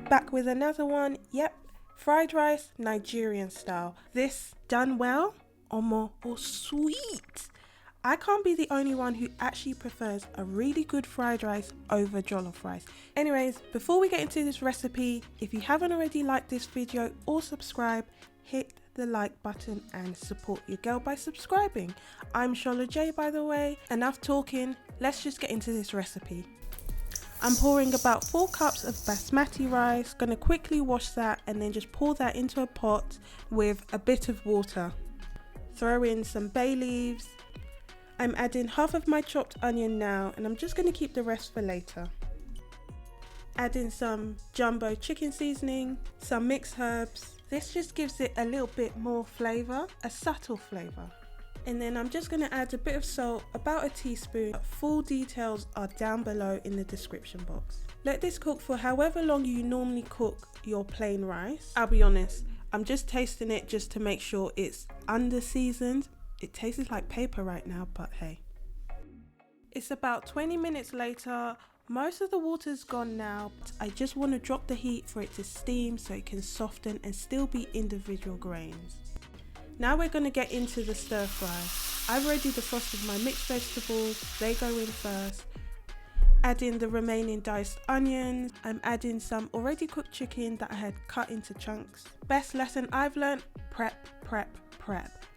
Back with another one. Yep, fried rice, Nigerian style. This done well, or sweet. I can't be the only one who actually prefers a really good fried rice over jollof rice. Anyways, before we get into this recipe, if you haven't already liked this video or subscribed, hit the like button and support your girl by subscribing. I'm Shola J, by the way. Enough talking, let's just get into this recipe. I'm pouring about 4 cups of basmati rice. Gonna quickly wash that and then just pour that into a pot with a bit of water. Throw in some bay leaves. I'm adding half of my chopped onion now, and I'm just going to keep the rest for later. Add in some jumbo chicken seasoning, some mixed herbs. This just gives it a little bit more flavour, a subtle flavour. And then I'm just going to add a bit of salt, about a teaspoon. Full details are down below in the description box. Let this cook for however long you normally cook your plain rice. I'll be honest, I'm just tasting it just to make sure it's under seasoned. It tastes like paper right now, but hey. It's about 20 minutes later. Most of the water's gone now. I just want to drop the heat for it to steam so it can soften and still be individual grains. Now we're going to get into the stir fry. I've already defrosted my mixed vegetables. They go in first. Add in the remaining diced onions. I'm adding some already cooked chicken that I had cut into chunks. Best lesson I've learned, prep.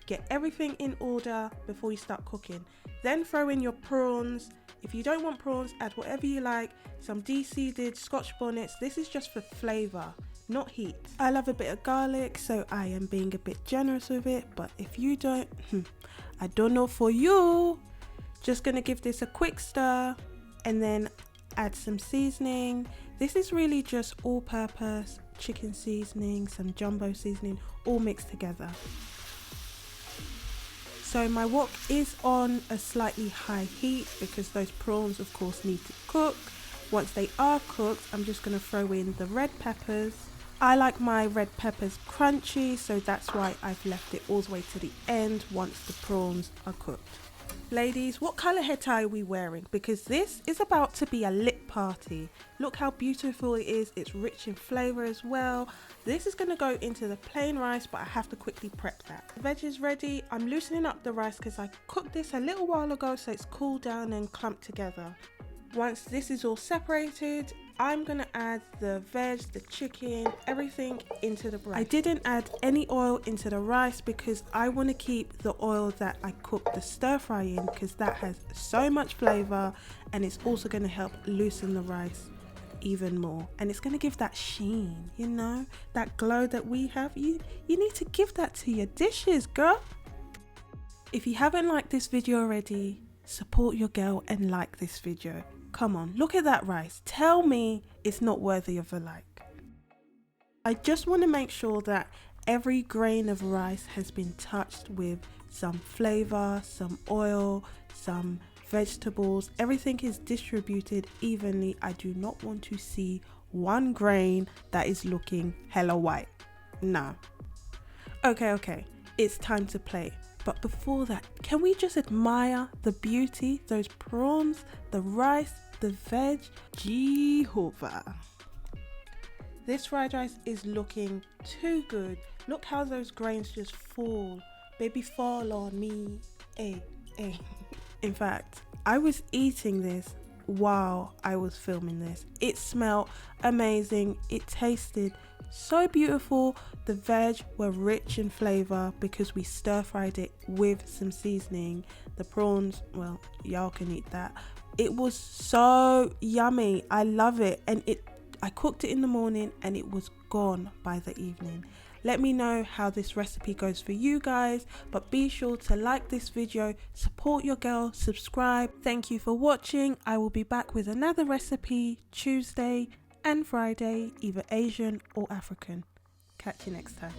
Get everything in order before you start cooking. Then throw in your prawns. If you don't want prawns, add whatever you like. Some de-seeded Scotch bonnets. This is just for flavour, not heat. I love a bit of garlic, so I am being a bit generous with it. But if you don't, I don't know for you. Just gonna give this a quick stir and then add some seasoning. This is really just all-purpose chicken seasoning, some jumbo seasoning, all mixed together. So my wok is on a slightly high heat because those prawns of course need to cook. Once they are cooked, I'm just going to throw in the red peppers. I like my red peppers crunchy, so that's why I've left it all the way to the end once the prawns are cooked. Ladies, what colour hair tie are we wearing? Because this is about to be a lit party. Look how beautiful it is. It's rich in flavour as well. This is going to go into the plain rice, but I have to quickly prep that. The veg is ready. I'm loosening up the rice because I cooked this a little while ago, so it's cooled down and clumped together. Once this is all separated, I'm going to add the veg, the chicken, everything into the rice. I didn't add any oil into the rice because I want to keep the oil that I cooked the stir fry in because that has so much flavour and it's also going to help loosen the rice even more. And it's going to give that sheen, you know, that glow that we have. You need to give that to your dishes, girl. If you haven't liked this video already, support your girl and like this video. Come on, look at that rice. Tell me it's not worthy of a like. I just want to make sure that every grain of rice has been touched with some flavour, some oil, some vegetables. Everything is distributed evenly. I do not want to see one grain that is looking hella white. No. Okay. It's time to play. But before that, can we just admire the beauty, those prawns, the rice, the veg? Jehovah. This fried rice is looking too good. Look how those grains just fall. Baby, fall on me. Hey. In fact, I was eating this while I was filming this. It smelled amazing. It tasted so beautiful. The veg were rich in flavour because we stir fried it with some seasoning. The prawns, well, y'all can eat that. It was so yummy. I love it. And I cooked it in the morning and it was gone by the evening. Let me know how this recipe goes for you guys, but be sure to like this video, support your girl, subscribe. Thank you for watching. I will be back with another recipe Tuesday and Friday, either Asian or African. Catch you next time.